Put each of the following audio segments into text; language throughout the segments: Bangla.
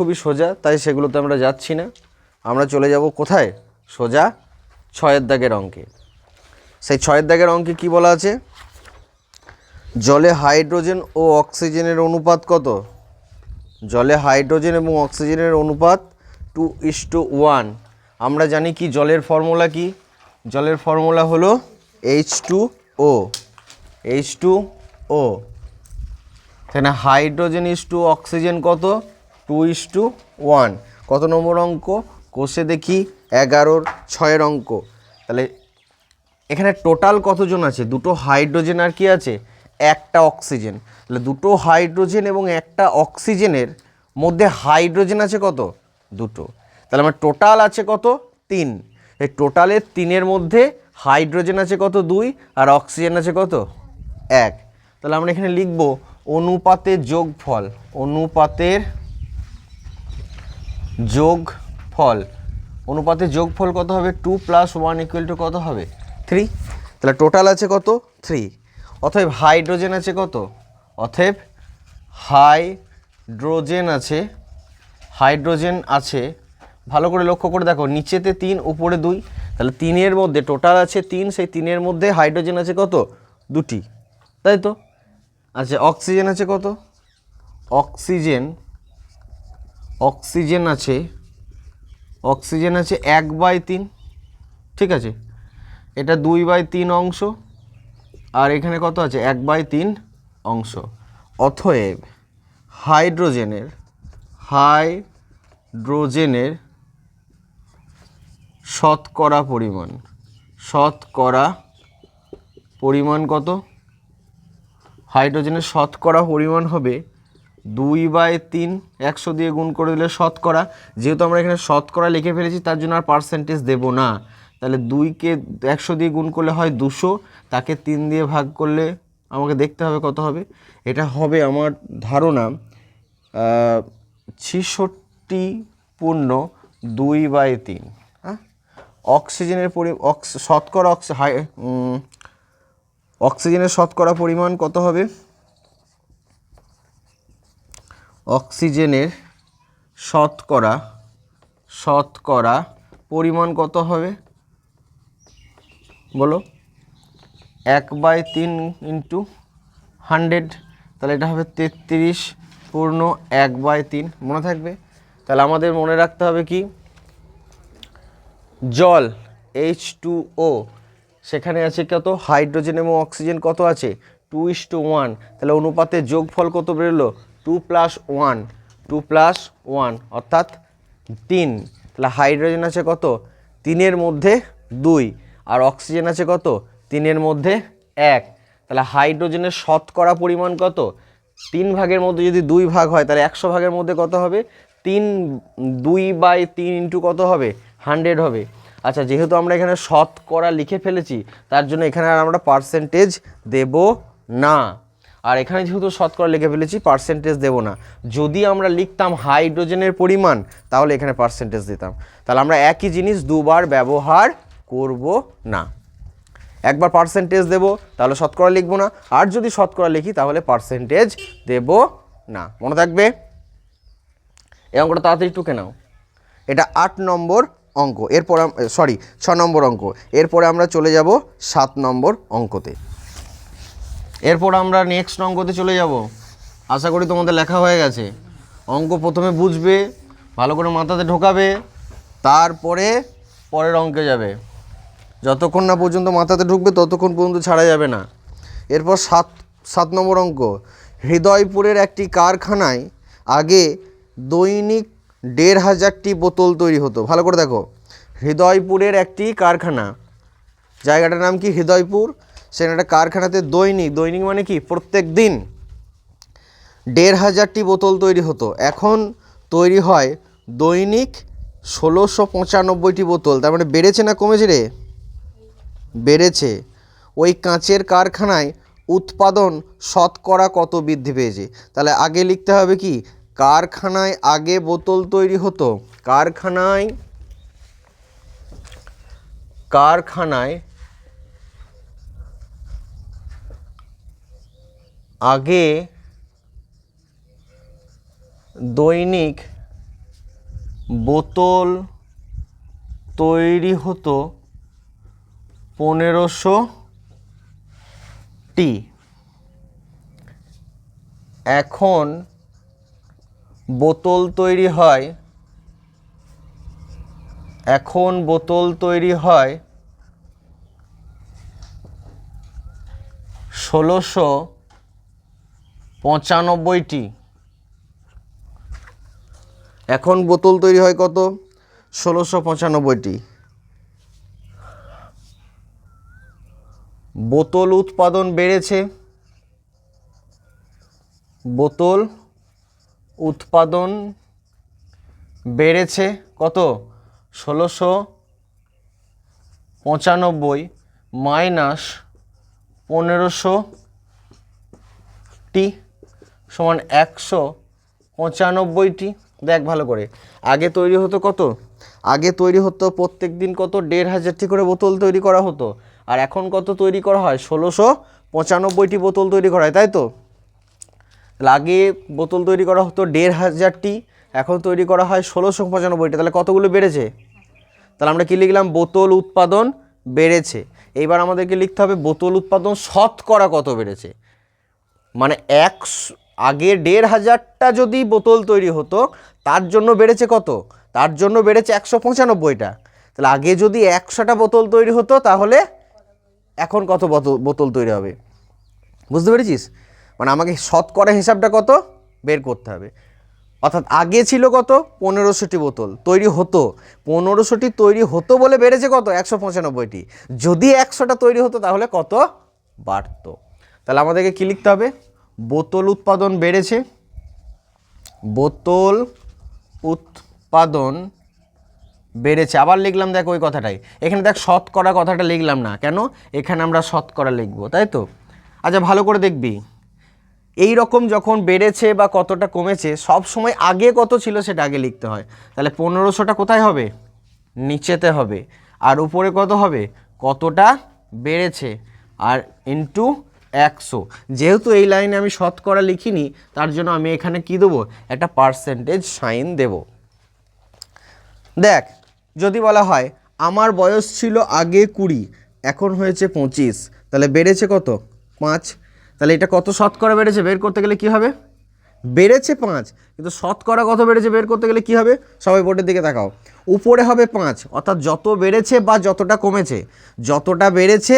খুবই সোজা, তাই সেগুলোতে আমরা যাচ্ছি না। আমরা চলে যাব কোথায়? সোজা 6 দাগের অঙ্কে। সেই 6 দাগের অঙ্কে কি বলা আছে? জলে হাইড্রোজেন ও অক্সিজেনের অনুপাত কত? জলে হাইড্রোজেন এবং অক্সিজেনের অনুপাত 2:1। আমরা জানি কি জলের ফর্মুলা কি? জলের ফর্মুলা হলো H2O। H2O। এখানে হাইড্রোজেন ইস টু অক্সিজেন কত? 2:1। কত নম্বর অঙ্ক? কোষে দেখি 11-র 6-এর অঙ্ক। তাহলে এখানে টোটাল কতজন আছে? দুটো হাইড্রোজেন আর কি আছে? একটা অক্সিজেন। তাহলে দুটো হাইড্রোজেন এবং একটা অক্সিজেনের মধ্যে হাইড্রোজেন আছে কত? দুটো। তাহলে আমার টোটাল আছে কত? 3। এই টোটালের 3-এর মধ্যে হাইড্রোজেন আছে কত? 2, আর অক্সিজেন আছে কত? 1। তাহলে আমরা এখানে লিখব অনুপাতের যোগফল। অনুপাতের যোগফল। অনুপাতের যোগফল কত হবে? 2 + 1 = কত হবে? 3। তাহলে টোটাল আছে কত? 3। অতএব হাইড্রোজেন আছে কত? অতএব হাইড্রোজেন আছে, ভালো করে লক্ষ্য করে দেখো, নিচেতে 3 উপরে 2। তাহলে 3-এর মধ্যে টোটাল আছে 3, সেই 3-এর মধ্যে হাইড্রোজেন আছে কত? 2টি, তাই তো? আচ্ছা, অক্সিজেন আছে কত? অক্সিজেন আছে 1/3। ঠিক আছে, এটা 2/3 অংশ, আর এখানে কত আছে? 1/3 অংশ। অতএব হাইড্রোজেনের শতকরা পরিমাণ কত? হাইড্রোজেনের শতকরা পরিমাণ হবে 2/3। 100 দিয়ে গুণ করে দিলে শতকরা। যেহেতু আমরা এখানে শতকরা লিখে ফেলেছি, তার জন্য আর পার্সেন্টেজ দেব না। তাহলে 2কে 100 দিয়ে গুণ করলে হয় 200, তাকে 3 দিয়ে ভাগ করলে আমাকে দেখতে হবে কত হবে। এটা হবে আমার ধারণা 66.2/3। হ্যাঁ, অক্সিজেনের অক্সিজেনের শতকরা পরিমাণ কত হবে? অক্সিজেনের শতকরা পরিমাণ কত হবে বলো? 1/3 × 100। তাহলে এটা হবে 33.1/3। মনে থাকবে? তাহলে আমাদের মনে রাখতে হবে কি, জল H2O, সেখানে আছে কত? হাইড্রোজেন এবং অক্সিজেন কত আছে? 2:1। তাহলে অনুপাতের যোগফল কত বেরোলো? 2 + 1 অর্থাৎ 3। তাহলে হাইড্রোজেন আছে কত? 3-এর মধ্যে 2, আর অক্সিজেন আছে কত? 3-এর মধ্যে 1। তাহলে হাইড্রোজেনের শতকরা পরিমাণ কত? 3 ভাগের মধ্যে যদি 2 ভাগ হয়, তাহলে 100 ভাগের মধ্যে কত হবে? 2/3 × কত হবে? 100 হবে। আচ্ছা, যেহেতু আমরা এখানে শতকরা লিখে ফেলেছি, তার জন্য এখানে আর আমরা পার্সেন্টেজ দেব না। আর এখানে যেহেতু শতকরা লিখে ফেলেছি, পার্সেন্টেজ দেব না। যদি আমরা লিখতাম হাইড্রোজেনের পরিমাণ, তাহলে এখানে পার্সেন্টেজ দিতাম। তাহলে আমরা একই জিনিস দুবার ব্যবহার করব না। একবার পার্সেন্টেজ দেব, তাহলে শতকরা লিখব না। আর যদি শতকরা লিখি, তাহলে পার্সেন্টেজ দেব না। মনে থাকবে? এই অঙ্কটা তাড়াতাড়ি টুকে নাও। এটা 8 নম্বর অঙ্ক। এরপর 6 নম্বর অঙ্ক। এরপরে আমরা চলে যাব 7 নম্বর অঙ্কতে। এরপর আমরা নেক্সট অঙ্কতে চলে যাব। আশা করি তোমাদের লেখা হয়ে গেছে। অঙ্ক প্রথমে বুঝবে, ভালো করে মাথাতে ঢোকাবে, তারপরে পরের অঙ্কে যাবে। যতক্ষণ না পর্যন্ত মাথাতে ঢুকবে, ততক্ষণ পর্যন্ত ছাড়া যাবে না। এরপর 7 নম্বর অঙ্ক। হৃদয়পুরের একটি কারখানায় আগে দৈনিক 1500টি বোতল তৈরি হতো। ভালো করে দেখো, হৃদয়পুরের একটি কারখানা, জায়গাটার নাম কি? হৃদয়পুর। সেখানে একটা কারখানাতে দৈনিক মানে কি? প্রত্যেক দিন 1500টি বোতল তৈরি হতো। এখন তৈরি হয় দৈনিক 1695টি বোতল। তার মানে বেড়েছে না কমেছে রে? বেড়েছে। ওই কাঁচের কারখানায় উৎপাদন শতকরা কত বৃদ্ধি পেয়েছে? তাহলে আগে লিখতে হবে কি, কারখানায় আগে বোতল তৈরি হতো। কারখানায় আগে দৈনিক বোতল তৈরি হতো 1500টি, এখন বোতল তৈরি হয় 1695টি। এখন বোতল তৈরি হয় কত? 1695টি। বোতল উৎপাদন বেড়েছে, বোতল উৎপাদন বেড়েছে কত? 1695 মাইনাস 1500টি সমান 195টি। দেখ ভালো করে, আগে তৈরি হতো কত? আগে তৈরি হতো প্রত্যেক দিন কত? 1500টি করে বোতল তৈরি করা হতো। আর এখন কত তৈরি করা হয়? 1695টি বোতল তৈরি করা হয়, তাই তো? আগে বোতল তৈরি করা হতো 1500টি, এখন তৈরি করা হয় 1695টি। তাহলে কতগুলো বেড়েছে? তাহলে আমরা কি লিখলাম? বোতল উৎপাদন বেড়েছে। এইবার আমাদেরকে লিখতে হবে বোতল উৎপাদন শতকরা কত বেড়েছে। মানে আগে 1500টা যদি বোতল তৈরি হতো তার জন্য বেড়েছে কত? তার জন্য বেড়েছে 195টা। তাহলে আগে যদি 100টা বোতল তৈরি হতো তাহলে এখন কত বোতল তৈরি হবে? বুঝতে পেরেছিস? মানে আমাকে শতকরা হিসাবটা কত বের করতে হবে। অর্থাৎ আগে ছিল কত? 1500টি বোতল তৈরি হতো, 1500টি তৈরি হতো বলে বেড়েছে কত? 195টি। যদি 100টা তৈরি হতো তাহলে কত বাড়তো? তাহলে আমাদেরকে কী লিখতে হবে? বোতল উৎপাদন বেড়েছে, বোতল উৎপাদন বেড়েছে। আবার লিখলাম দেখ ওই কথাটাই, এখানে দেখ শতকরা কথাটা লিখলাম না কেন, এখানে আমরা শতকরা লিখবো, তাই তো? আচ্ছা ভালো করে দেখবি, এই রকম যখন বেড়েছে বা কতটা কমেছে সব সময় আগে কত ছিল সেটা আগে লিখতে হয়। তাহলে 1500টা কোথায় হবে? নিচেতে হবে। আর উপরে কত হবে? কতটা বেড়েছে আর ইন্টু 100। যেহেতু এই লাইনে আমি শতকরা লিখিনি তার জন্য আমি এখানে কি দেবো? একটা পার্সেন্টেজ সাইন দেব। দেখ যদি বলা হয় আমার বয়স ছিল আগে 20, এখন হয়েছে 25, তাহলে বেড়েছে কত? 5। তাহলে এটা কত শতকরা বেড়েছে বের করতে গেলে কি হবে? বেড়েছে 5, কিন্তু শতকরা কত বেড়েছে বের করতে গেলে কি হবে? সবাই বোর্ডের দিকে তাকাও। উপরে হবে 5, অর্থাৎ যত বেড়েছে বা যতটা কমেছে, যতটা বেড়েছে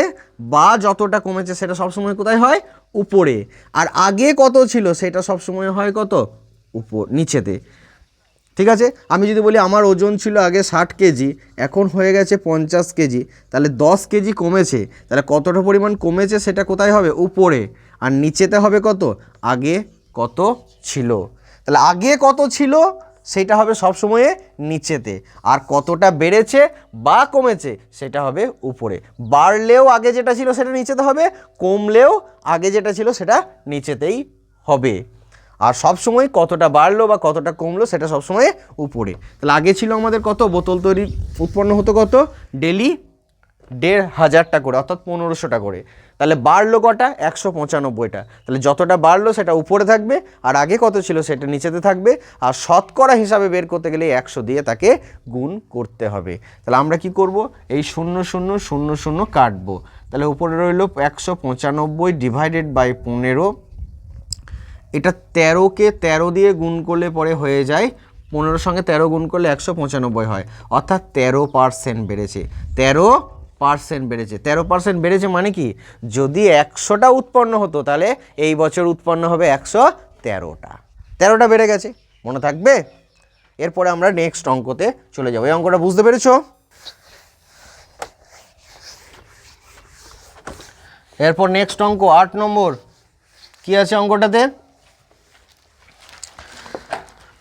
বা যতটা কমেছে সেটা সবসময় কোথায় হয়? উপরে। আর আগে কত ছিল সেটা সবসময় হয় কত? নিচেতে। ঠিক আছে, আমি যদি বলি আমার ওজন ছিল আগে 60 কেজি, এখন হয়ে গেছে 50 কেজি, তাহলে 10 কেজি কমেছে। তাহলে কতটা পরিমাণ কমেছে সেটা কোথায় হবে? উপরে। আর নিচেতে হবে কত? আগে কত ছিল। তাহলে আগে কত ছিল সেটা হবে সবসময়ে নিচেতে, আর কতটা বেড়েছে বা কমেছে সেটা হবে উপরে। বাড়লেও আগে যেটা ছিল সেটা নিচেতে হবে, কমলেও আগে যেটা ছিল সেটা নিচেতেই হবে। আর সবসময় কতটা বাড়লো বা কতটা কমলো সেটা সবসময় উপরে। তাহলে আগে ছিল আমাদের কত? বোতল তৈরি উৎপন্ন হতো কত? ডেলি 1500টা করে, অর্থাৎ 1500টা করে। তাহলে বাড়লো কটা? 195টা। তাহলে যতটা বাড়লো সেটা উপরে থাকবে, আর আগে কত ছিল সেটা নিচেতে থাকবে। আর শতকরা হিসাবে বের করতে গেলে 100 দিয়ে তাকে গুণ করতে হবে। তাহলে আমরা কি করব? এই 0 0 0 0 কাটবো। তাহলে উপরে রইল 195 ডিভাইডেড বাই 15। এটা 13কে 13 দিয়ে গুণ করলে পরে হয়ে যায় 15 সঙ্গে 13 গুণ করলে 195 হয়, অর্থাৎ 13% বেড়েছে। 13% বেড়েছে। 13% বেড়েছে মানে কি? যদি 100টা উৎপন্ন হতো তাহলে এই বছর উৎপন্ন হবে 113টা। 13টা বেড়ে গেছে, মনে থাকবে? এরপরে আমরা নেক্সট অঙ্কতে চলে যাবো। এই অঙ্কটা বুঝতে পেরেছো? এরপর নেক্সট অঙ্ক 8 নম্বর। কি আছে অঙ্কটাতে?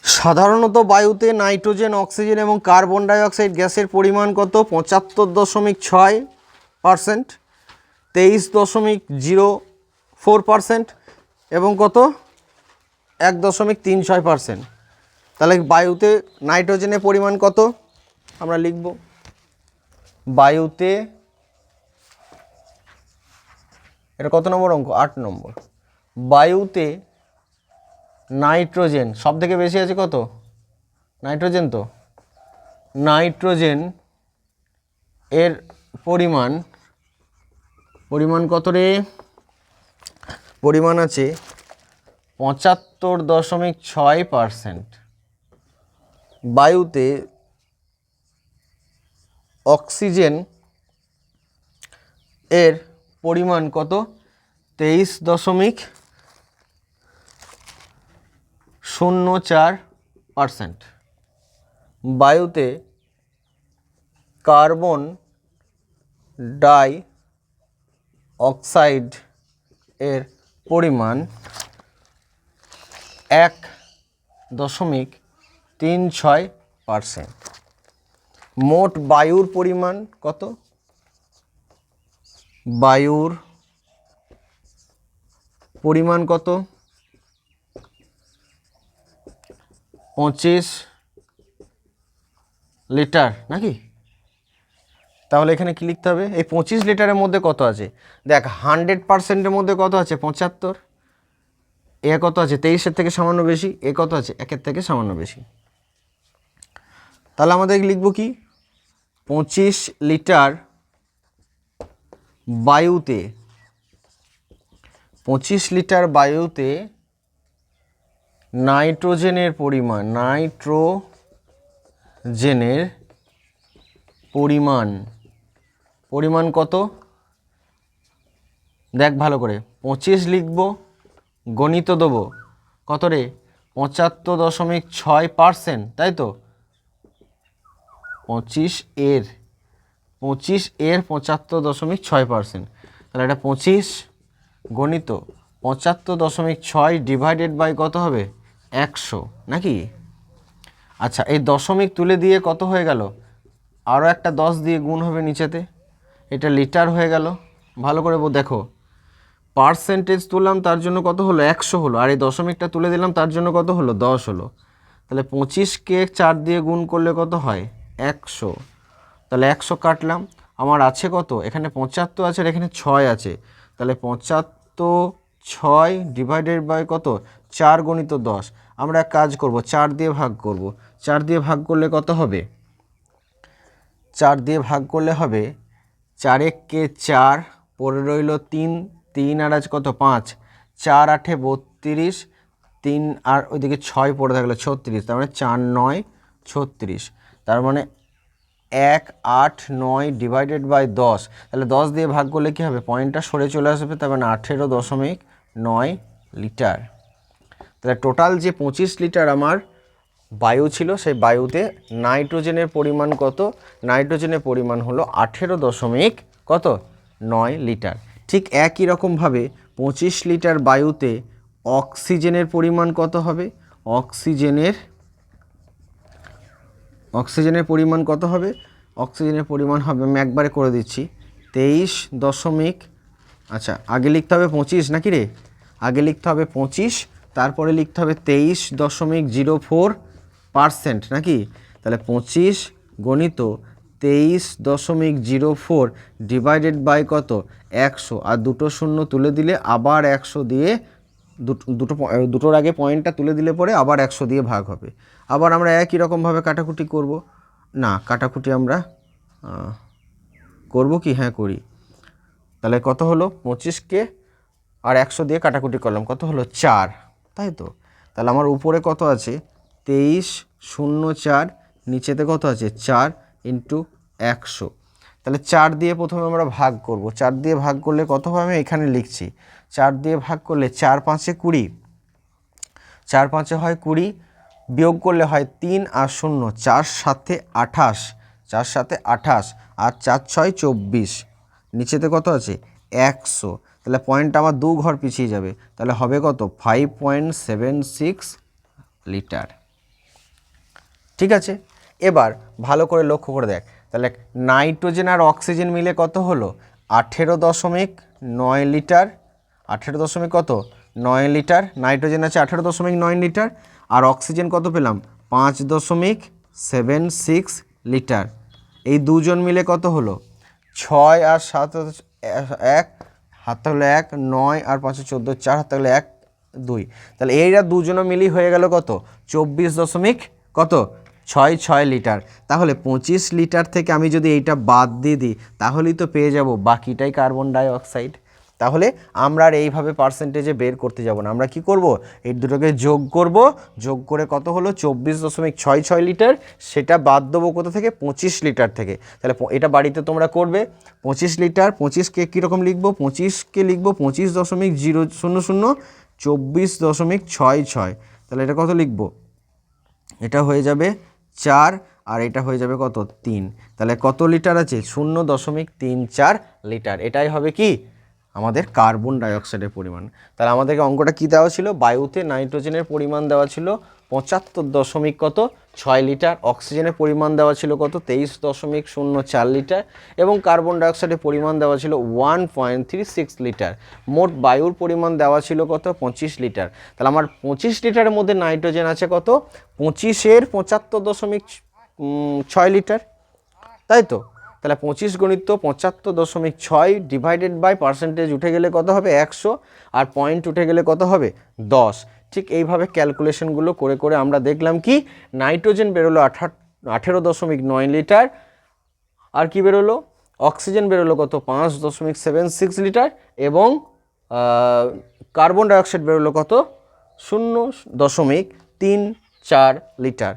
সাধারণত বায়ুতে নাইট্রোজেন, অক্সিজেন এবং কার্বন ডাইঅক্সাইড গ্যাসের পরিমাণ কত? 75.6%, 23.04% এবং কত? 1.36%। তাহলে বায়ুতে নাইট্রোজেনের পরিমাণ কত? আমরা লিখব বায়ুতে, এটা কত নম্বর অঙ্ক? 8 নম্বর। বায়ুতে নাইট্রোজেন সব থেকে বেশি আছে কত? নাইট্রোজেন তো নাইট্রোজেন এর পরিমাণ কত রে? পরিমাণ আছে 75.6%। বায়ুতে অক্সিজেন এর পরিমাণ কত? 23.04%। বায়ুতে কার্বন ডাই অক্সাইড এর পরিমাণ 1.36%। মোট বায়ুর পরিমাণ কত? বায়ুর পরিমাণ কত? 25 লিটার নাকি? তাহলে এখানে কি লিখতে হবে? এই 25 লিটারের মধ্যে কত আছে? দেখ 100%-এর মধ্যে কত আছে? 75। এ কত আছে? 23-এর থেকে সামান্য বেশি। এ কত আছে? 1-এর থেকে সামান্য বেশি। তাহলে আমাদের লিখব কি? 25 লিটার বায়ুতে 25 লিটার বায়ুতে নাইট্রোজেনের পরিমাণ কত? দেখ ভালো করে, 25 লিখব, গণিত দেবো কত রে? 75.6%, তাই তো? 25 এর 75.6%। তাহলে এটা 25 গণিত 75.6 ডিভাইডেড বাই কত হবে? 100 নাকি? আচ্ছা, এই দশমিক তুলে দিয়ে কত হয়ে গেল? আরও একটা 10 দিয়ে গুণ হবে নিচেতে, এটা লিটার হয়ে গেল। ভালো করে দেখো, পার্সেন্টেজ তুললাম তার জন্য কত হলো? 100 হলো। আর এই দশমিকটা তুলে দিলাম তার জন্য কত হলো? 10 হলো। তাহলে 25কে 4 দিয়ে গুণ করলে কত হয়? 100। তাহলে 100 কাটলাম, আমার আছে কত? এখানে 75 আছে আর এখানে 6 আছে। তাহলে 75/6 ডিভাইডেড বাই কত? 4 গুণিত 10। আমরা এক কাজ করব, 4 দিয়ে ভাগ করব। 4 দিয়ে ভাগ করলে কত হবে? 4 দিয়ে ভাগ করলে হবে 4 একে 4, পড়ে রইল 3, 3 আর আজ কত? 5, 4 8 32, 3 আর ওইদিকে 6 পড়ে থাকলে 36, তার মানে 4 9 36। তার মানে 1 8 9 ডিভাইডেড বাই 10। তাহলে 10 দিয়ে ভাগ করলে কী হবে? পয়েন্টটা সরে চলে আসবে, তার মানে 18.9 লিটার। তাহলে টোটাল যে 25 লিটার আমার বায়ু ছিল, সেই বায়ুতে নাইট্রোজেনের পরিমাণ কত? নাইট্রোজেনের পরিমাণ হলো 18.9 লিটার। ঠিক একই রকমভাবে 25 লিটার বায়ুতে অক্সিজেনের পরিমাণ কত হবে? অক্সিজেনের পরিমাণ কত হবে? অক্সিজেনের পরিমাণ হবে, আমি একবারে করে দিচ্ছি, 23 দশমিক, আচ্ছা আগে লিখতে হবে 25 নাকি রে? আগে লিখতে হবে 25, তারপরে লিখতে হবে 23.04% নাকি? তাহলে 25 গণিত 23.04 ডিভাইডেড বাই কত? 100। আর দুটো শূন্য তুলে দিলে আবার 100 দিয়ে, দুটোর আগে পয়েন্টটা তুলে দিলে পরে আবার 100 দিয়ে ভাগ হবে। আবার আমরা একই রকমভাবে কাটাকুটি করব না? কাটাকুটি আমরা করব কি? হ্যাঁ করি। তাহলে কত হলো? 25কে আর 100 দিয়ে কাটাকুটি করলাম, কত হলো? 4, তাই তো? তাহলে আমার উপরে কত আছে? 23.04, নিচেতে কত আছে? 4 ইন্টু 100। তাহলে 4 দিয়ে প্রথমে আমরা ভাগ করব। 4 দিয়ে ভাগ করলে কত হবে? আমি এখানে লিখছি, 4 দিয়ে ভাগ করলে 4 5-এ 20, 4 5-এ হয় 20, বিয়োগ করলে হয় 3 আর 0, 4 7-এ 28, 4 7-এ 28 আর 4 6 24, নিচেতে কত আছে? 100। তাহলে পয়েন্টটা আমার 2 ঘর পিছিয়ে যাবে, তাহলে হবে কত? 5.76 লিটার। ঠিক আছে, এবার ভালো করে লক্ষ্য করে দেখ, তাহলে নাইট্রোজেন আর অক্সিজেন মিলে কত হলো? 18.9 লিটার। 18 কত? 9 লিটার। নাইট্রোজেন আছে 18.9 লিটার, আর অক্সিজেন কত পেলাম? 5.76 লিটার। এই দুজন মিলে কত হলো? 6 আর 7 1, হাতটা হলো 1, 9 আর 5 14, 4 হাতটা হলো 1 2। তাহলে এইরা দুজনে মিলেই হয়ে গেল কত? 24 দশমিক কত? ছয় লিটার। তাহলে 25 লিটার থেকে আমি যদি এইটা বাদ দিয়ে দিই তাহলেই তো পেয়ে যাব বাকিটাই কার্বন ডাই অক্সাইড। তাহলে আমরা আর এইভাবে পার্সেন্টেজে বের করতে যাব না, আমরা কি করব, এই দুটোকে যোগ করব, যোগ করে কত হলো 24.66 লিটার, সেটা বাদ দেবো কোথা থেকে, 25 লিটার থেকে। তাহলে এটা বাড়িতে তোমরা করবে। 25 লিটার, 25কে কীরকম লিখবো, 25কে লিখবো 25.000 24.66, তাহলে এটা কত লিখবো, এটা হয়ে যাবে 4 আর এটা হয়ে যাবে কত 3, তাহলে কত লিটার আছে 0.34 লিটার। এটাই হবে কি আমাদের কার্বন ডাইঅক্সাইডের পরিমাণ। তাহলে আমাদেরকে অঙ্কটা কি দেওয়া ছিল, বায়ুতে নাইট্রোজেনের পরিমাণ দেওয়া ছিল 75.6 লিটার, অক্সিজেনের পরিমাণ দেওয়া ছিল কত 23.04 লিটার এবং কার্বন ডাইঅক্সাইডের পরিমাণ দেওয়া ছিল 1.36 লিটার। মোট বায়ুর পরিমাণ দেওয়া ছিল কত 25 লিটার। তাহলে আমার 25 লিটারের মধ্যে নাইট্রোজেন আছে কত 25-এর 75.6 লিটার, তাই তো। তাহলে 25 গণিত 75.6 ডিভাইডেড বাই পার্সেন্টেজ উঠে গেলে কত হবে 100 আর পয়েন্ট উঠে গেলে কত হবে 10। ঠিক এইভাবে ক্যালকুলেশনগুলো করে করে আমরা দেখলাম কি নাইট্রোজেন বেরোলো 18.9 লিটার, আর কি বেরোলো অক্সিজেন বেরোলো কত 5.76 লিটার এবং কার্বন ডাইঅক্সাইড বেরোলো কত 0.34 লিটার।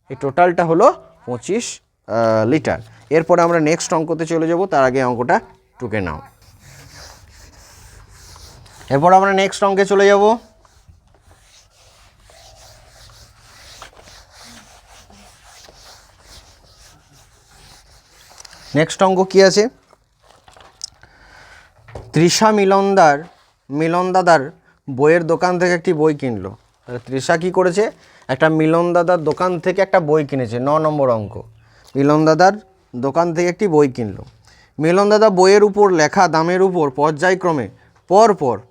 এই টোটালটা হলো 25 লিটার। এরপরে আমরা নেক্সট অঙ্কতে চলে যাব, তার আগে অঙ্কটা টুকে নাও। এরপর আমরা নেক্সট অঙ্কে চলে যাব। নেক্সট অঙ্ক কি আছে, তৃষা মিলন দাদার বইয়ের দোকান থেকে একটি বই কিনলো। তৃষা কি করেছে, একটা মিলন দাদার দোকান থেকে একটা বই কিনেছে, 9 নম্বর অঙ্ক। মিলন দাদার দোকান থেকে একটি বই কিনলো। মিলন দাদা বইয়ের উপর লেখা দামের উপর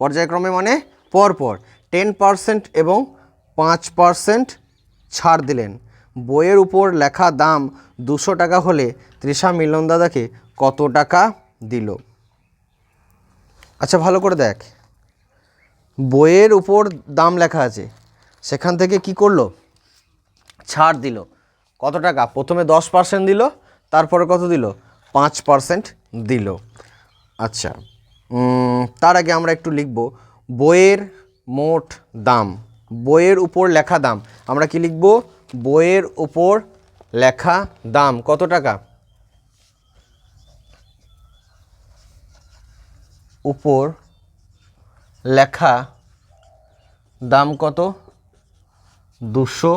পর্যায়ক্রমে মানে পরপর 10% এবং 5% ছাড় দিলেন। বইয়ের উপর লেখা দাম 200 টাকা হলে তৃষা মিলন দাদাকে কত টাকা দিল। আচ্ছা ভালো করে দেখ, বইয়ের উপর দাম লেখা আছে, সেখান থেকে কি করলো ছাড় দিল, কত টাকা, প্রথমে 10% দিল, তারপরে কত দিল 5% দিল। আচ্ছা তার আগে আমরা একটু লিখব বইয়ের মোট দাম, বইয়ের উপর লেখা দাম, আমরা কি লিখব বইয়ের উপর লেখা দাম কত টাকা, উপর লেখা দাম কত 200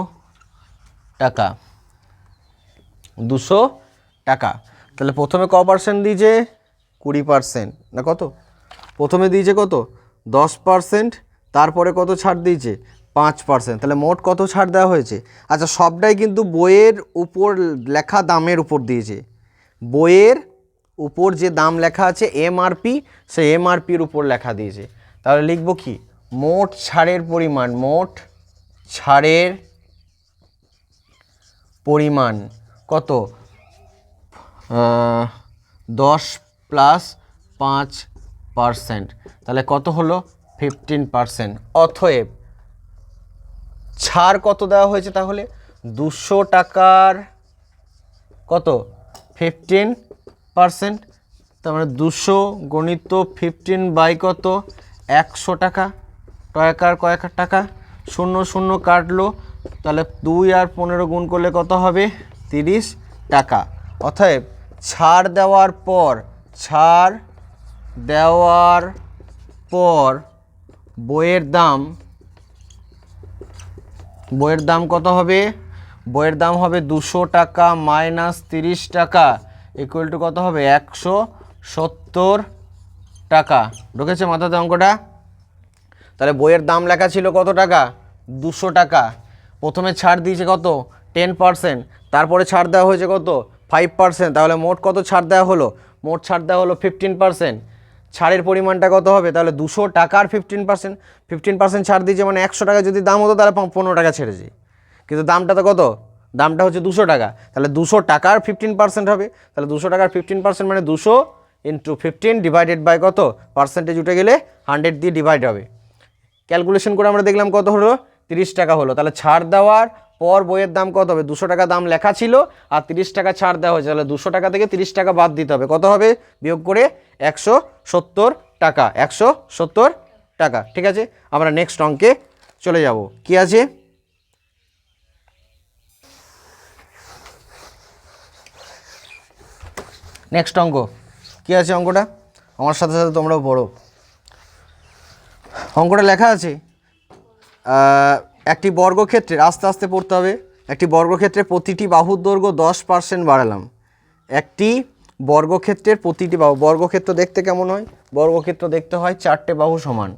টাকা, 200 টাকা। তাহলে প্রথমে ক পার্সেন্ট দিয়েছে 20% না কত, প্রথমে দিয়েছে কত 10%, তারপরে কত ছাড় দিয়েছে 5%, তাহলে মোট কত ছাড় দেওয়া হয়েছে। আচ্ছা সবটাই কিন্তু বইয়ের উপর লেখা দামের উপর দিয়েছে, বইয়ের উপর যে দাম লেখা আছে এমআরপি, সেই এমআরপির উপর লেখা দিয়েছে। তাহলে লিখব কি মোট ছাড়ের পরিমাণ, মোট ছাড়ের পরিমাণ কত 10 + 5%, তাহলে কত হলো 15%। অতএব ছাড় কত দেওয়া হয়েছে, তাহলে 200 টাকার কত 15%, তার মানে 200 গণিত 15 বাই কত 100 টাকা, কয়েক টাকা, 0 কাটলো, তাহলে 2 আর 15 গুণ করলে কত হবে 30 টাকা। অতএব ছাড় দেওয়ার পর বইয়ের দাম কত হবে, বইয়ের দাম হবে 200 টাকা মাইনাস 30 টাকা ইকুয়াল টু কত হবে 170 টাকা। ঢুকেছে মাথাতে অঙ্কটা? তাহলে বইয়ের দাম লেখা ছিল কত টাকা 200 টাকা, প্রথমে ছাড় দিয়েছে কত 10%, তারপরে ছাড় দেওয়া হয়েছে কত 5%, তাহলে মোট কত ছাড় দেওয়া হলো, মোট ছাড় দেওয়া হলো 15%। ছাড়ের পরিমাণটা কত হবে, তাহলে 200 টাকার 15% ছাড় দিয়েছে, মানে 100 টাকা যদি দাম হতো তাহলে 15 টাকা ছেড়েছে, কিন্তু দামটা তো কত, দামটা হচ্ছে 200 টাকা, তাহলে 200 টাকার 15% হবে, তাহলে 200 টাকার 15% মানে 200 × 15 ডিভাইডেড বাই কত, পার্সেন্টেজ উঠে গেলে 100 দিয়ে ডিভাইড হবে। ক্যালকুলেশন করে আমরা দেখলাম কত হলো 30 টাকা হলো। তাহলে ছাড় দেওয়ার পর বইয়ের দাম কত হবে? 200 টাকা দাম লেখা ছিল আর 30 টাকা ছাড় দেওয়া হয়েছে, তাহলে 200 টাকা থেকে 30 টাকা বাদ দিতে হবে। কত হবে বিয়োগ করে? 170 টাকা। 170 টাকা। ঠিক আছে, আমরা নেক্সট অঙ্কে চলে যাব। কি আছে? নেক্সট অঙ্ক কি আছে? অঙ্কটা আমার সাথে সাথে তোমরাও পড়ো। অঙ্কটা লেখা আছে একটি বর্গক্ষেত্রের, আস্তে আস্তে পড়তে হবে, একটি বর্গক্ষেত্রের প্রতিটি বাহুর দৈর্ঘ্য 10% বাড়ালাম। একটি বর্গক্ষেত্রের প্রতিটি বাহু, বর্গক্ষেত্র দেখতে কেমন হয়? বর্গক্ষেত্র দেখতে হয় 4টে বাহু সমান।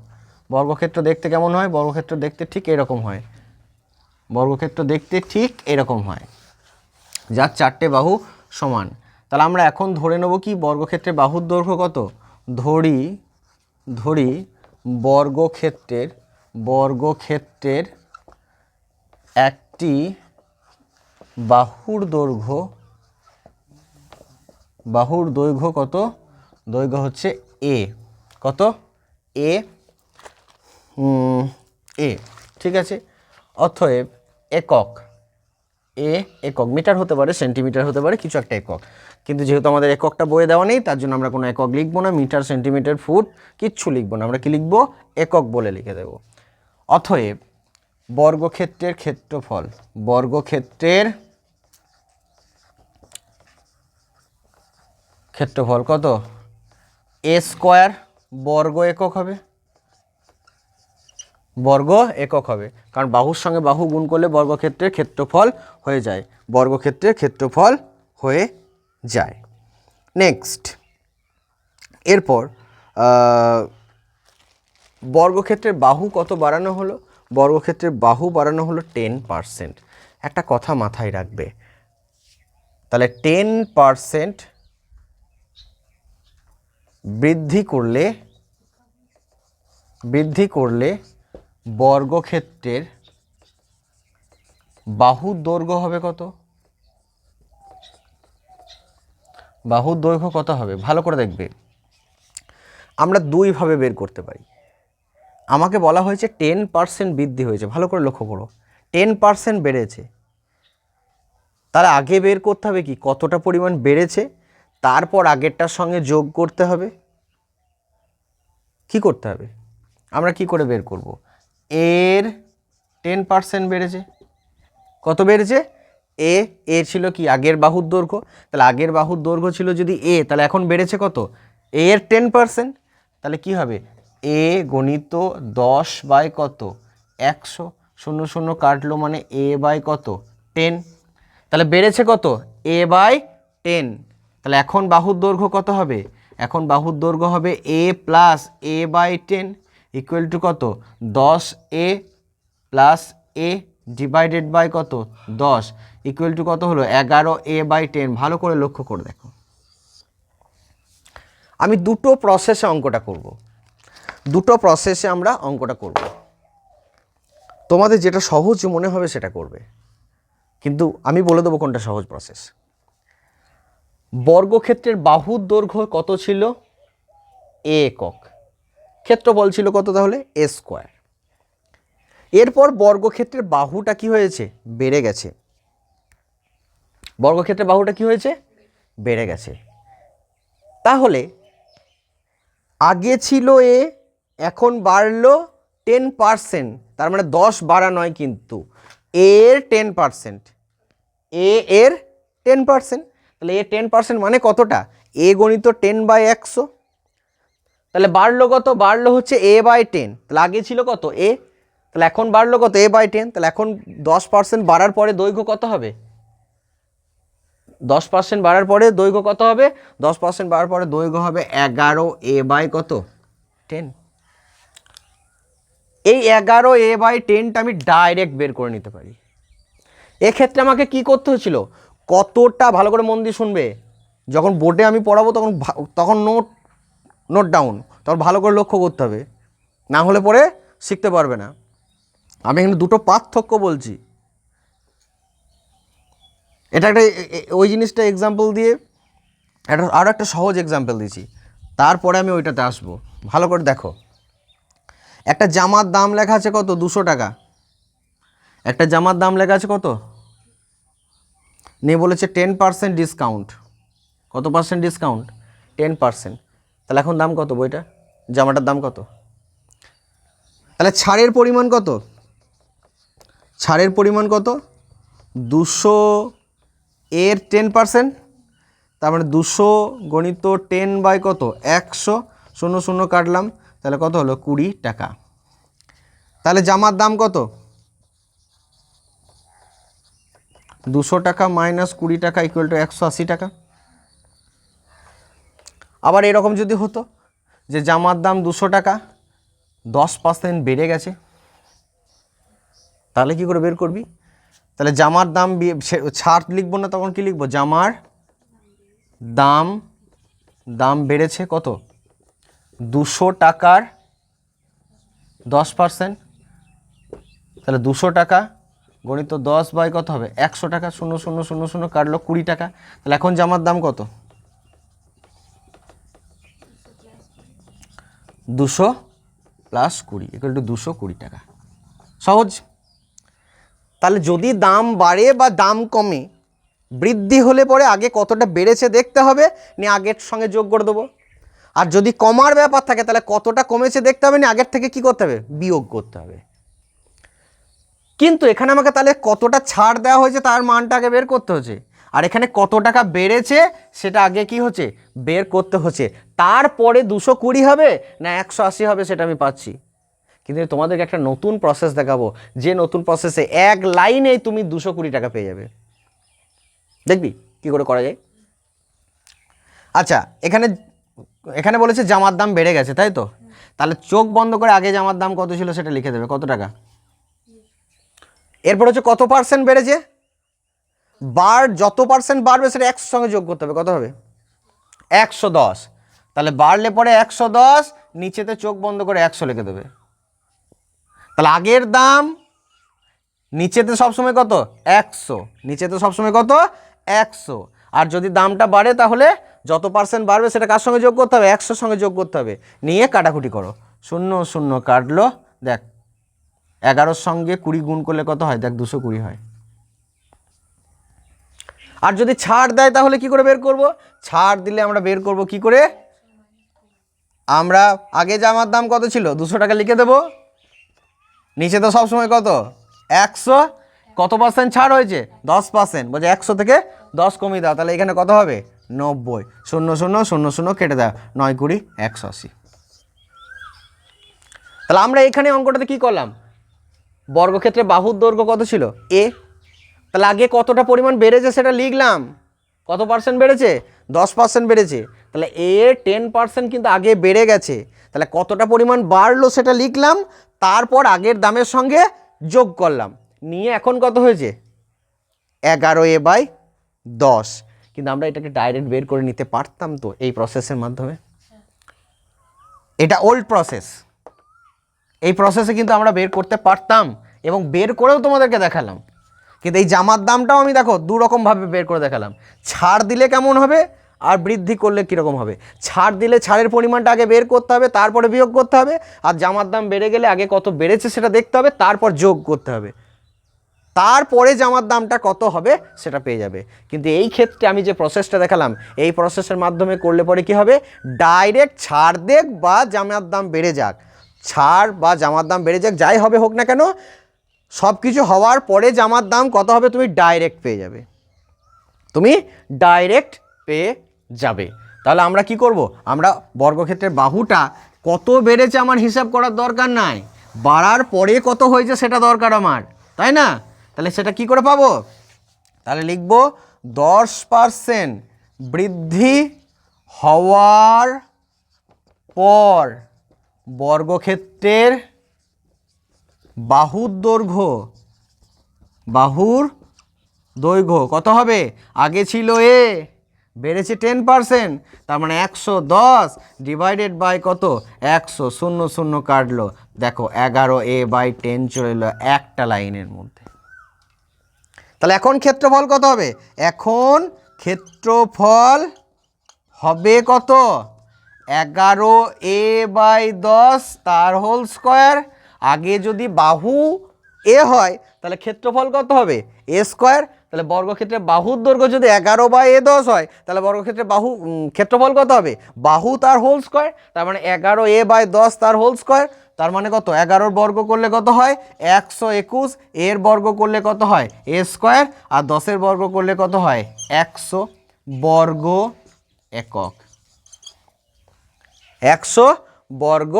বর্গক্ষেত্র দেখতে কেমন হয়? বর্গক্ষেত্র দেখতে ঠিক এরকম হয়। বর্গক্ষেত্র দেখতে ঠিক এরকম হয়, যার 4টে বাহু সমান। তাহলে আমরা এখন ধরে নেব কি বর্গক্ষেত্রের বাহুর দৈর্ঘ্য কত? ধরি বর্গক্ষেত্রের একটি বাহুর দৈর্ঘ্য কত? দৈর্ঘ্য হচ্ছে এ। কত? এ। ঠিক আছে, অতএব একক, একক মিটার হতে পারে, সেন্টিমিটার হতে পারে, কিছু একটা একক, কিন্তু যেহেতু আমাদের এককটা বইয়ে দেওয়া নেই তার জন্য আমরা কোনো একক লিখবো না, মিটার, সেন্টিমিটার, ফুট কিচ্ছু লিখবো না, আমরা কি লিখবো? একক বলে লিখে দেব। অতএব বর্গক্ষেত্রের ক্ষেত্রফল কত? এ স্কোয়ার বর্গ একক হবে, বর্গ একক হবে, কারণ বাহুর সঙ্গে বাহু গুণ করলে বর্গক্ষেত্রের ক্ষেত্রফল হয়ে যায়, বর্গক্ষেত্রের ক্ষেত্রফল হয়ে যায়। নেক্সট, এরপর বর্গক্ষেত্রের বাহু কত বাড়ানো হলো? বর্গক্ষেত্রের বাহু বাড়ানো হলো 10%। একটা কথা মাথায় রাখবে, তাহলে 10% বৃদ্ধি করলে বর্গক্ষেত্রের বাহুর দৈর্ঘ্য হবে কত? বাহুর দৈর্ঘ্য কত হবে? ভালো করে দেখবে, আমরা দুইভাবে বের করতে পারি। আমাকে বলা হয়েছে 10% বৃদ্ধি হয়েছে, ভালো করে লক্ষ্য করো, 10% বেড়েছে, তাহলে আগে বের করতে হবে কি কতটা পরিমাণ বেড়েছে, তারপর আগেরটার সঙ্গে যোগ করতে হবে। কি করতে হবে? আমরা কি করে বের করব? এর 10% বেড়েছে, কত বেড়েছে? এ ছিল কি আগের বাহুর দৈর্ঘ্য, তাহলে আগের বাহুর দৈর্ঘ্য ছিল যদি এ, তাহলে এখন বেড়েছে কত? এর 10%, তাহলে কি হবে? এ গণিত 10 বাই কত? 100, 0 0 কাটলো মানে এ বাই কত? 10, তাহলে বেড়েছে কত? এ বাই 10। তাহলে এখন বাহুর দৈর্ঘ্য কত হবে? এখন বাহুর দৈর্ঘ্য হবে A plus A by 10 equal to কত? 10a plus A divided by কত? 10 ইকুয়াল টু কত হলো? 11a by 10। ভালো করে লক্ষ্য করে দেখো, আমি দুটো প্রসেসে অঙ্কটা করব, দুটো প্রসেসে আমরা অঙ্কটা করব। তোমাদের যেটা সহজ মনে হবে সেটা করবে, কিন্তু আমি বলে দেবো কোনটা সহজ প্রসেস। বর্গক্ষেত্রের বাহুর দৈর্ঘ্য কত ছিল? এ একক। ক্ষেত্রফল ছিল কত তাহলে? এ স্কোয়ার। এরপর বর্গক্ষেত্রের বাহুটা কি হয়েছে? বেড়ে গেছে। বর্গক্ষেত্রের বাহুটা কি হয়েছে? বেড়ে গেছে। তাহলে আগে ছিল এ, এখন বাড়লো 10%, তার মানে 10 বাড়া নয় কিন্তু এর 10%, এর 10%, তাহলে এ 10% মানে কতটা? এ গণিত 10/100, তাহলে বাড়লো কত? বাড়লো হচ্ছে এ বাই 10, তাহলে আগে ছিল কত? এ, তাহলে এখন বাড়লো কত? এ বাই 10, তাহলে এখন 10% বাড়ার পরে দৈর্ঘ্য কত হবে? 10% বাড়ার পরে দৈর্ঘ্য কত হবে? 10% বাড়ার পরে দৈর্ঘ্য হবে 11a বাই কত? 10। এই 11a বাই 10টা আমি ডাইরেক্ট বের করে নিতে পারি। এক্ষেত্রে আমাকে কি করতে হচ্ছিল? কতটা, ভালো করে মন দিয়ে শুনবে, যখন বোর্ডে আমি পড়াবো তখন নোট ডাউন, তখন ভালো করে লক্ষ্য করতে হবে, না হলে পরে শিখতে পারবে না। আমি এখানে দুটো পার্থক্য বলছি, এটা একটা ওই জিনিসটা এক্সাম্পল দিয়ে আরও একটা সহজ এক্সাম্পল দিয়েছি, তারপরে আমি ওইটাতে আসবো। ভালো করে দেখো, একটা জামার দাম লেখা আছে কত? 200 টাকা। একটা জামার দাম লেখা আছে কত, নিয়ে বলেছে 10% ডিসকাউন্ট। কত পার্সেন্ট ডিসকাউন্ট? 10%। তাহলে এখন দাম কত বইটা, জামাটার দাম কত? তাহলে ছাড়ের পরিমাণ কত? ছাড়ের পরিমাণ কত? 200 এর 10%, তার মানে 200 গণিত 10 বাই কত, 100, 0 0 কাটলাম, তাহলে কত হলো 20 টাকা। তাহলে জামার দাম কত? 200 টাকা মাইনাস 20 টাকা ইকুয়াল টু 180 টাকা। আবার এরকম যদি হতো যে জামার দাম 200 টাকা, 10% বেড়ে গেছে, তাহলে কি করে বের করবি? তাহলে জামার দাম ছাড় লিখবো না, তখন কি লিখবো? জামার দাম, দাম বেড়েছে কত, 200 টাকার 10%, তাহলে 200 টাকা গণিত 10 বাই কত হবে, 100 টাকা, 0 0 0 0 কাটলো 20 টাকা। তাহলে এখন জামার দাম কত? 200 প্লাস 20 ইকুয়াল টু 220 টাকা। সহজ। তাহলে যদি দাম বাড়ে বা দাম কমে, বৃদ্ধি হলে পরে আগে কতটা বেড়েছে দেখতে হবে, নিয়ে আগের সঙ্গে যোগ করে দেবো। আর যদি কমার ব্যাপার থাকে তাহলে কতটা কমেছে দেখতে হবে, নিয়ে আগের থেকে কি করতে হবে, বিয়োগ করতে হবে। কিন্তু এখানে আমাকে তাহলে কতটা ছাড় দেওয়া হয়েছে তার মানটা আগে বের করতে হচ্ছে, আর এখানে কত টাকা বেড়েছে সেটা আগে কি হচ্ছে, বের করতে হচ্ছে। তারপরে 220 হবে না 180 হবে সেটা আমি পাচ্ছি। কিন্তু তোমাদেরকে একটা নতুন প্রসেস দেখাবো, যে নতুন প্রসেসে এক লাইনেই তুমি 220 টাকা পেয়ে যাবে। দেখবি কি করে করা যায়। আচ্ছা, এখানে এখানে বলেছে জামার দাম বেড়ে গেছে, তাই তো? তাহলে চোখ বন্ধ করে আগে জামার দাম কত ছিল সেটা লিখে দেবে, কত টাকা। এরপর হচ্ছে কত পার্সেন্ট বেড়েছে, যত পার্সেন্ট বাড়বে সেটা 100 সঙ্গে যোগ করতে হবে, কত হবে, 110। তাহলে বাড়লে পরে 110, নিচেতে চোখ বন্ধ করে 100 লিখে দেবে। তাহলে আগের দাম নিচেতে সবসময় কত, 100, নিচেতে সবসময় কত, 100। আর যদি দামটা বাড়ে তাহলে যত পার্সেন্ট বাড়বে সেটা কার সঙ্গে যোগ করতে হবে, 100 সঙ্গে যোগ করতে হবে। নিয়ে কাটাকুটি করো, 0 0 কাটলো, দেখ 11 সঙ্গে 20 গুণ করলে কত হয়, দেখ 220 হয়। আর যদি ছাড় দেয় তাহলে কি করে বের করব? ছাড় দিলে আমরা বের করব কি করে, আমরা আগে জামার দাম কত ছিল 200 টাকা লিখে দেব, নিচে তো সবসময় কত, 100, কত পার্সেন্ট ছাড় হয়েছে, 10%, বলছে 100 থেকে 10 কমিয়ে দাও, তাহলে এখানে কত হবে, 90, 0 0 0 0 কেটে দাও, 9 20 180। তাহলে আমরা এখানে অঙ্কটাতে কি করলাম, বর্গক্ষেত্রে বাহুর দৈর্ঘ্য কত ছিল, এ। তাহলে আগে কতটা পরিমাণ বেড়েছে সেটা লিখলাম, কত পার্সেন্ট বেড়েছে, 10% বেড়েছে। তাহলে এ 10% কিন্তু আগে বেড়ে গেছে, তাহলে কতটা পরিমাণ বাড়লো সেটা লিখলাম, তারপর আগের দামের সঙ্গে যোগ করলাম, নিয়ে এখন কত হয়েছে, 11a/10। কিন্তু আমরা এটাকে ডাইরেক্ট বের করে নিতে পারতাম তো এই প্রসেসের মাধ্যমে, এটা ওল্ড প্রসেস, এই প্রসেসে কিন্তু আমরা বের করতে পারতাম এবং বের করেও তোমাদেরকে দেখালাম। কিন্তু এই জামার দামটাও আমি দেখো দু রকমভাবে বের করে দেখালাম, ছাড় দিলে কেমন হবে আর বৃদ্ধি করলে কীরকম হবে। ছাড় দিলে ছাড়ের পরিমাণটা আগে বের করতে হবে, তারপরে বিয়োগ করতে হবে, আর জামার দাম বেড়ে গেলে আগে কত বেড়েছে সেটা দেখতে হবে, তারপর যোগ করতে হবে, তারপরে জামার দামটা কত হবে সেটা পেয়ে যাবে। কিন্তু এই ক্ষেত্রে আমি যে প্রসেসটা দেখালাম, এই প্রসেসের মাধ্যমে করলে পরে কি হবে, ডাইরেক্ট ছাড় দেখ বা জামার দাম বেড়ে যাক, ছাড় বা জামার দাম বেড়ে যাক, যাই হবে হোক না কেন, সব কিছু হওয়ার পরে জামার দাম কত হবে তুমি ডাইরেক্ট পেয়ে যাবে, তুমি ডাইরেক্ট পেয়ে যাবে। তাহলে আমরা কি করব, আমরা বর্গক্ষেত্রের বাহুটা কত বেড়েছে আমার হিসাব করার দরকার নাই, বাড়ার পরে কত হয়েছে সেটা দরকার আমার, তাই না? তাহলে সেটা কি করে পাবো, তাহলে লিখব 10% বৃদ্ধি হওয়ার পর বর্গক্ষেত্রের বাহুর দৈর্ঘ্য কত হবে, আগে ছিল এ, বেড়েছে 10%, তার মানে 110 ডিভাইডেড বাই কত, 100, 0 0 কাটলো, দেখো 11a/10 চলে এলো একটা লাইনের মধ্যে। তাহলে এখন ক্ষেত্রফল কত হবে, এখন ক্ষেত্রফল হবে কত, 11a/10 তার হোল স্কোয়ার। আগে যদি বাহু এ হয় তাহলে ক্ষেত্রফল কত হবে এ স্কোয়ার। তাহলে বর্গক্ষেত্রের বাহুর দৈর্ঘ্য যদি 11/a10 হয় তাহলে বর্গক্ষেত্রের ক্ষেত্রফল কত হবে বাহু তার হোল স্কোয়ার, তার মানে 11a/10 তার হোল স্কোয়ার। তার মানে কত 11 বর্গ করলে কত হয় 121, এর বর্গ করলে কত হয় এ স্কোয়ার, আর 10-এর বর্গ করলে কত হয় 100 বর্গ একক। 100 বর্গ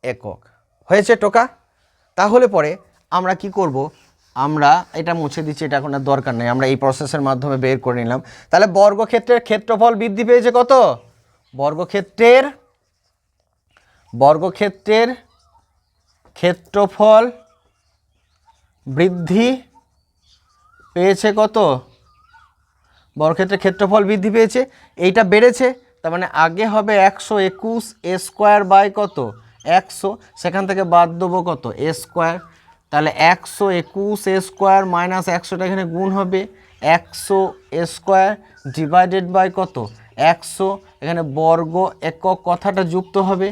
একক হয়েছে টোকা। তাহলে পরে আমরা কি করব, আমরা এটা মুছে দিচ্ছি, এটা এখন আর দরকার নেই, আমরা এই প্রসেসের মাধ্যমে বের করে নিলাম। তাহলে বর্গক্ষেত্রের ক্ষেত্রফল বৃদ্ধি পেয়েছে কত, বর্গক্ষেত্রের ক্ষেত্রফল বৃদ্ধি পেয়েছে কত, বর্গক্ষেত্রের ক্ষেত্রফল বৃদ্ধি পেয়েছে, এইটা বেড়েছে, তার মানে আগে হবে 121 এ স্কোয়ার বাই কত 100, সেখান থেকে বাদ দেবো কত এ স্কোয়ার। তাহলে 121 এ স্কোয়ার মাইনাস 100টা এখানে গুণ হবে 100 এ স্কোয়ার ডিভাইডেড বাই কত 100, এখানে বর্গ একক কথাটা যুক্ত হবে,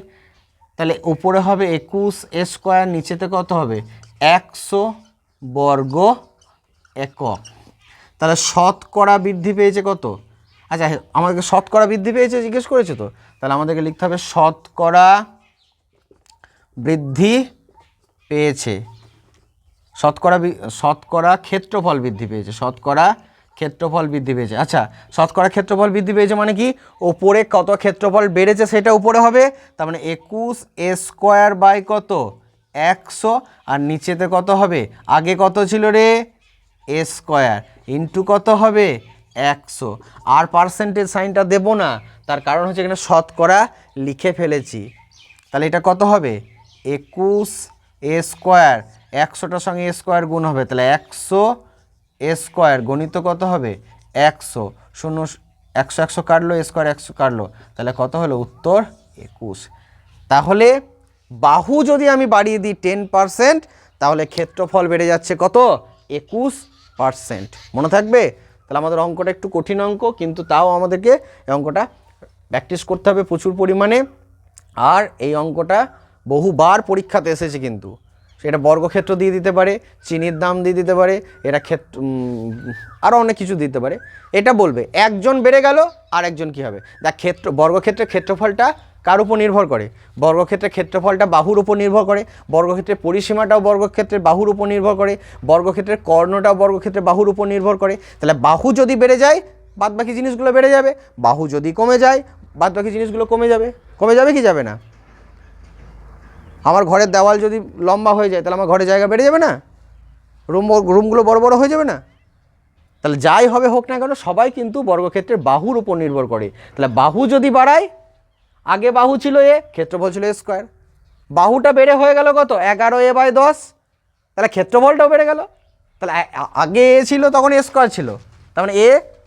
তাহলে উপরে হবে 21 এ স্কোয়ার, নিচেতে কত হবে 100 বর্গ একক। তাহলে শতকরা বৃদ্ধি পেয়েছে কত, আচ্ছা আমাদেরকে শতকরা বৃদ্ধি পেয়েছে জিজ্ঞেস করেছে তো, তাহলে আমাদেরকে লিখতে হবে শতকরা বৃদ্ধি পেয়েছে, শতকরা ক্ষেত্রফল বৃদ্ধি পেয়েছে, শতকরা ক্ষেত্রফল বৃদ্ধি পেয়েছে। আচ্ছা শতকরা ক্ষেত্রফল বৃদ্ধি পেয়েছে মানে কি, ওপরে কত ক্ষেত্রফল বেড়েছে সেটা উপরে হবে, তার মানে 21 এ স্কোয়ার বাই কত 100, আর নিচেতে কত হবে আগে কত ছিল রে এ স্কোয়ার ইন্টু কত হবে 100। আর পার্সেন্টেজ সাইনটা দেব না, তার কারণ হচ্ছে এখানে শতকরা লিখে ফেলেছি। তাহলে এটা কত হবে 21 এ স্কোয়ার, 100টার সঙ্গে এ স্কোয়ার গুণ হবে, তাহলে 100 এ স্কোয়ার গণিত কত হবে 100, 100 কাটলো, এ স্কোয়ার 100 কাটলো, তাহলে কত হলো উত্তর 21। তাহলে বাহু যদি আমি বাড়িয়ে দিই 10%, তাহলে ক্ষেত্রফল বেড়ে যাচ্ছে কত 21%, মনে থাকবে। তাহলে আমাদের অঙ্কটা একটু কঠিন অঙ্ক, কিন্তু তাও আমাদেরকে এই অঙ্কটা প্র্যাকটিস করতে হবে প্রচুর পরিমাণে। আর এই অঙ্কটা বহুবার পরীক্ষাতে এসেছে, কিন্তু সেটা বর্গক্ষেত্র দিয়ে দিতে পারে, চিনির দাম দিয়ে দিতে পারে, এটা আরও অনেক কিছু দিতে পারে। এটা বলবে একজন বেড়ে গেল আর একজন কী হবে, দেখ বর্গক্ষেত্রের ক্ষেত্রফলটা কার উপর নির্ভর করে, বর্গক্ষেত্রের ক্ষেত্রফলটা বাহুর উপর নির্ভর করে, বর্গক্ষেত্রের পরিসীমাটাও বর্গক্ষেত্রের বাহুর উপর নির্ভর করে, বর্গক্ষেত্রের কর্ণটাও বর্গক্ষেত্রের বাহুর উপর নির্ভর করে। তাহলে বাহু যদি বেড়ে যায় বাদবাকি জিনিসগুলো বেড়ে যাবে, বাহু যদি কমে যায় বাদবাকি জিনিসগুলো কমে যাবে। কমে যাবে কি যাবে না, আমার ঘরের দেওয়াল যদি লম্বা হয়ে যায় তাহলে আমার ঘরে জায়গা বেড়ে যাবে না, রুমগুলো বড় বড় হয়ে যাবে না। তাহলে যাই হবে হোক না কেন সবাই কিন্তু বর্গক্ষেত্রের বাহুর উপর নির্ভর করে। তাহলে বাহু যদি বাড়ায়, আগে বাহু ছিল এ, ক্ষেত্রফল ছিল এ স্কোয়ার, বাহুটা বেড়ে হয়ে গেল কত 11a/10, তাহলে ক্ষেত্রফলটাও বেড়ে গেল। তাহলে আগে এ ছিল তখন এ স্কোয়ার ছিল, তার মানে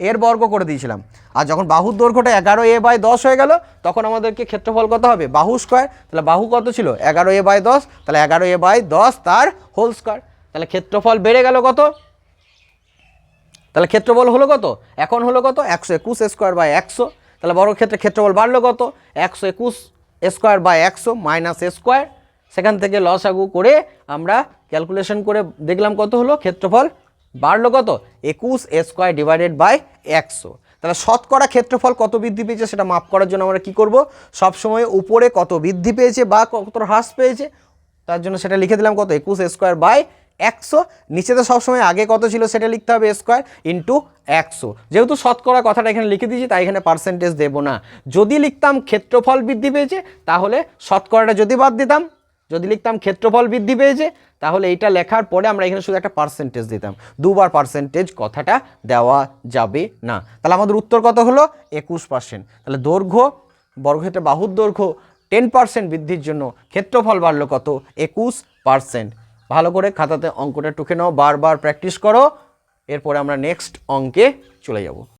এর বর্গ করে দিয়েছিলাম, আর যখন বাহুর দৈর্ঘ্যটা 11a/10 হয়ে গেল তখন আমাদেরকে ক্ষেত্রফল কত হবে বাহু স্কোয়ার। তাহলে বাহু কত ছিল 11a/10, তাহলে 11a/10 তার হোল স্কোয়ার, তাহলে ক্ষেত্রফল বেড়ে গেল কত, তাহলে ক্ষেত্রফল হলো কত, এখন হলো কত 121 এ স্কোয়ার বাই 100, তাহলে বর্গক্ষেত্রের ক্ষেত্রফল বাড়লো কত 121 A square by 100 minus A square, সেখান থেকে লসাগু করে আমরা ক্যালকুলেশন করে দেখলাম কত হলো, ক্ষেত্রফল বাড়লো কত 21 এ স্কোয়ার ডিভাইডেড বাই 100। তাহলে শতকরা ক্ষেত্রফল কত বৃদ্ধি পেয়েছে সেটা মাপ করার জন্য আমরা কি করব, সবসময় উপরে কত বৃদ্ধি পেয়েছে বা কত হ্রাস পেয়েছে তার জন্য সেটা লিখে দিলাম কত 21 এ স্কোয়ার বাই 100, নিচেতে সবসময় আগে কত ছিল সেটা লিখতে হবে স্কোয়ার ইন্টু 100। যেহেতু শতকরা কথাটা এখানে লিখে দিয়েছি তাই এখানে পার্সেন্টেজ দেব না। যদি লিখতাম ক্ষেত্রফল বৃদ্ধি পেয়েছে তাহলে শতকরাটা যদি বাদ দিতাম, যদি লিখতাম ক্ষেত্রফল বৃদ্ধি পেয়েছে তাহলে এইটা লেখার পরে আমরা এখানে শুধু একটা পার্সেন্টেজ দিতাম, দুবার পার্সেন্টেজ কথাটা দেওয়া যাবে না। তাহলে আমাদের উত্তর কত হলো 21%। তাহলে দৈর্ঘ্য বর্গক্ষেত্রের বাহুর দৈর্ঘ্য 10% বৃদ্ধির জন্য ক্ষেত্রফল বাড়লো কত 21%। ভালো করে খাতাতে অঙ্কটা টুকে নাও, বারবার প্র্যাকটিস করো, এরপরে আমরা নেক্সট অঙ্কে চলে যাব।